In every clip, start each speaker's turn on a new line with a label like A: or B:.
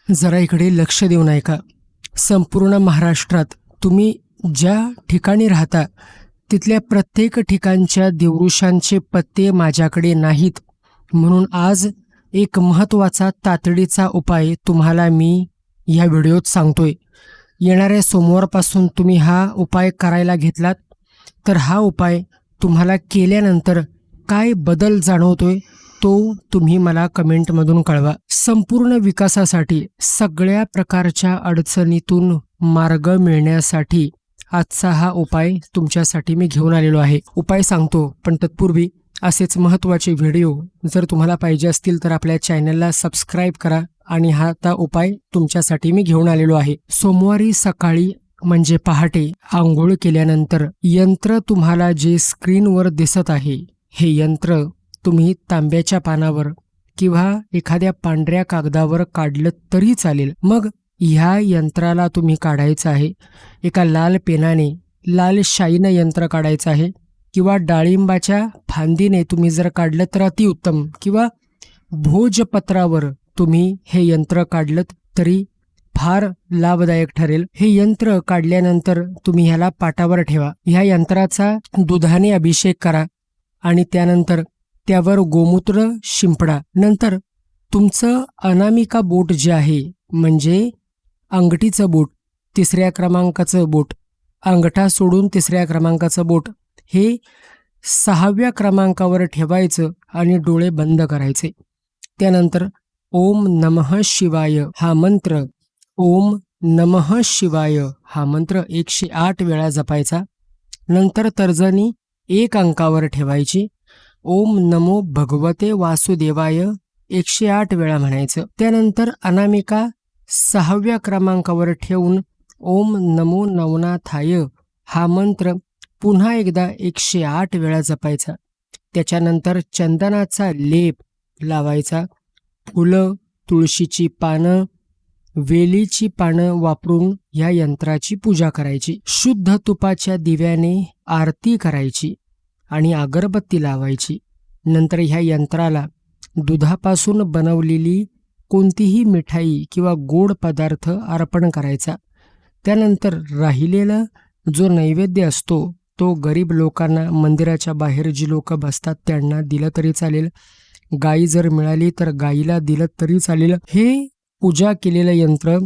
A: जरा इकडे लक्ष देऊन ऐका. संपूर्ण महाराष्ट्रात तुम्ही ज्या ठिकाणी राहता तिथल्या प्रत्येक ठिकाणच्या देवऋषांचे पत्ते माझ्याकडे नाहीत. म्हणून आज एक महत्त्वाचा तातडीचा उपाय तुम्हाला मी ह्या व्हिडिओत सांगतोय. येणाऱ्या सोमवारपासून तुम्ही हा उपाय करायला घेतलात तर हा उपाय तुम्हाला केल्यानंतर काय बदल जाणवतोय तो तुम्ही मला कमेंटमधून कळवा. संपूर्ण विकासासाठी, सगळ्या प्रकारच्या अडचणीतून मार्ग मिळण्यासाठी आजचा हा उपाय तुमच्यासाठी मी घेऊन आलेलो आहे. उपाय सांगतो, पण तत्पूर्वी असेच महत्त्वाचे व्हिडिओ जर तुम्हाला पाहिजे असतील तर आपल्या चॅनलला सबस्क्राईब करा. आणि हा आता उपाय तुमच्यासाठी मी घेऊन आलेलो आहे. सोमवारी सकाळी म्हणजे पहाटे आंघोळ केल्यानंतर यंत्र तुम्हाला जे स्क्रीनवर दिसत आहे, हे यंत्र तुम्ही तांब्याच्या पानावर किंवा एखाद्या पांढऱ्या कागदावर काढलं तरी चालेल. मग ह्या यंत्राला तुम्ही काढायचं आहे. एका लाल पेनाने, लाल शाईनं यंत्र काढायचं आहे, किंवा डाळिंबाच्या फांदीने तुम्ही जर काढलं तर अतिउत्तम, किंवा भोजपत्रावर तुम्ही हे यंत्र काढलं तरी फार लाभदायक ठरेल. हे यंत्र काढल्यानंतर तुम्ही ह्याला पाटावर ठेवा. ह्या यंत्राचा दुधाने अभिषेक करा आणि त्यानंतर त्यावर गोमूत्र शिंपडा. नंतर तुमचं अनामिका बोट जे आहे, म्हणजे अंगठीचं बोट, 3ऱ्या क्रमांकाचं बोट, अंगठा सोडून 3ऱ्या क्रमांकाचं बोट, हे 6व्या क्रमांकावर ठेवायचं आणि डोळे बंद करायचे. त्यानंतर ओम नमः शिवाय हा मंत्र, ओम नमः शिवाय हा मंत्र 108 वेळा जपायचा. नंतर तर्जनी 1 अंकावर ठेवायची. ओम नमो भगवते वासुदेवाय 108 वेळा म्हणायचं. त्यानंतर अनामिका 6व्या क्रमांकावर ठेवून ओम नमो नवनाथाय हा मंत्र पुन्हा एकदा 108 वेळा जपायचा. त्याच्यानंतर चंदनाचा लेप लावायचा. फुलं, तुळशीची पानं, वेलीची पानं वापरून या यंत्राची पूजा करायची. शुद्ध तुपाच्या दिव्याने आरती करायची आणि अगरबत्ती लावायची. नंतर ह्या यंत्राला दुधापासून बनवलेली कोणतीही मिठाई किंवा गोड पदार्थ अर्पण करायचा. त्यानंतर राहिलेला जो नैवेद्य असतो तो गरीब लोकांना, मंदिराच्या बाहेर जी लोक बसतात त्यांना दिलं तरी चालेल. गाई जर मिळाली तर गाईला दिलं तरी चालेल. हे पूजा केलेलं यंत्र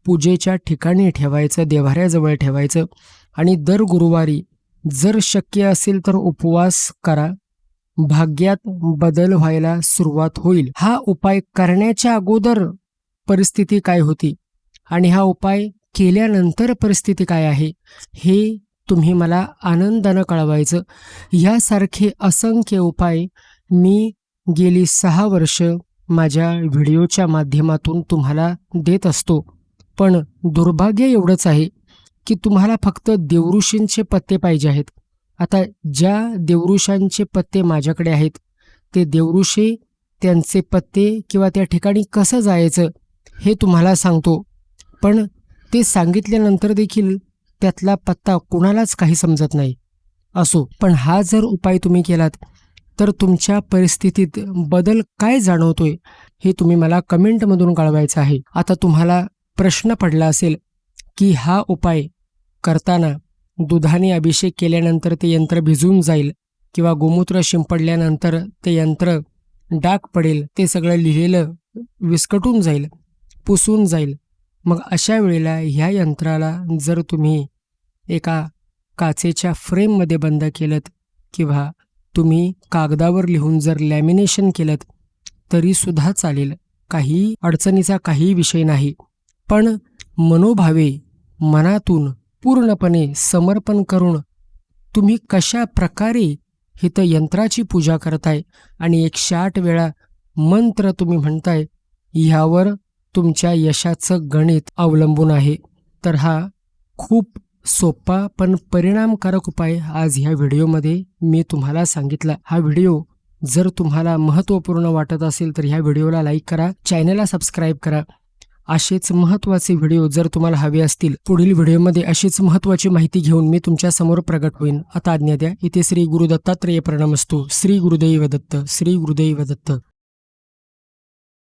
A: पूजेच्या ठिकाणी ठेवायचं, देव्हाऱ्याजवळ ठेवायचं. आणि दर गुरुवारी जर शक्य असेल तर उपवास करा. भाग्यात बदल व्हायला सुरुवात होईल. हा उपाय करण्याच्या अगोदर परिस्थिती काय होती आणि हा उपाय केल्यानंतर परिस्थिती काय आहे हे तुम्ही मला आनंदानं कळवायचं. यासारखे असंख्य उपाय मी गेली 6 वर्ष माझ्या व्हिडिओच्या माध्यमातून तुम्हाला देत असतो. पण दुर्भाग्य एवढंच आहे की तुम्हाला फक्त देवऋषींचे पत्ते पाहिजे आहेत. आता ज्या देवऋषांचे पत्ते माझ्याकडे आहेत ते देवऋषी, त्यांचे पत्ते किंवा त्या ठिकाणी कसं जायचं हे तुम्हाला सांगतो. पण ते सांगितल्यानंतर देखील त्यातला पत्ता कुणालाच काही समजत नाही. असो, पण हा जर उपाय तुम्ही केलात तर तुमच्या परिस्थितीत बदल काय जाणवतोय हे तुम्ही मला कमेंटमधून कळवायचं आहे. आता तुम्हाला प्रश्न पडला असेल की हा उपाय करताना दुधाने अभिषेक केल्यानंतर ते यंत्र भिजून जाईल किंवा गोमूत्र शिंपडल्यानंतर ते यंत्र डाग पडेल, ते सगळं लिहिलेलं विस्कटून जाईल, पुसून जाईल. मग अशा वेळेला ह्या यंत्राला जर तुम्ही एका काचेच्या फ्रेममध्ये बंद केलं किंवा तुम्ही कागदावर लिहून जर लॅमिनेशन केलं तरीसुद्धा चालेल. काही अडचणीचा काही विषय नाही. पण मनोभावे, मनातून पूर्णपणे समर्पण करून तुम्ही कशा प्रकारे इथं यंत्राची पूजा करताय आणि 108 वेळा मंत्र तुम्ही म्हणताय, ह्यावर तुमच्या यशाचं गणित अवलंबून आहे. तर हा खूप सोपा पण परिणामकारक उपाय आज ह्या व्हिडिओमध्ये मी तुम्हाला सांगितला. हा व्हिडिओ जर तुम्हाला महत्त्वपूर्ण वाटत असेल तर ह्या व्हिडिओला लाईक करा, चॅनलला सबस्क्राईब करा. असेच महत्त्वाचे व्हिडिओ जर तुम्हाला हवे असतील, पुढील व्हिडिओमध्ये अशीच महत्त्वाची माहिती घेऊन मी तुमच्या समोर प्रगट होईन. आता आज्ञा द्या. इथे श्री गुरु दत्तात्रेय प्रणमस्तु. श्री गुरुदेव दत्त. श्री गुरुदेव दत्त.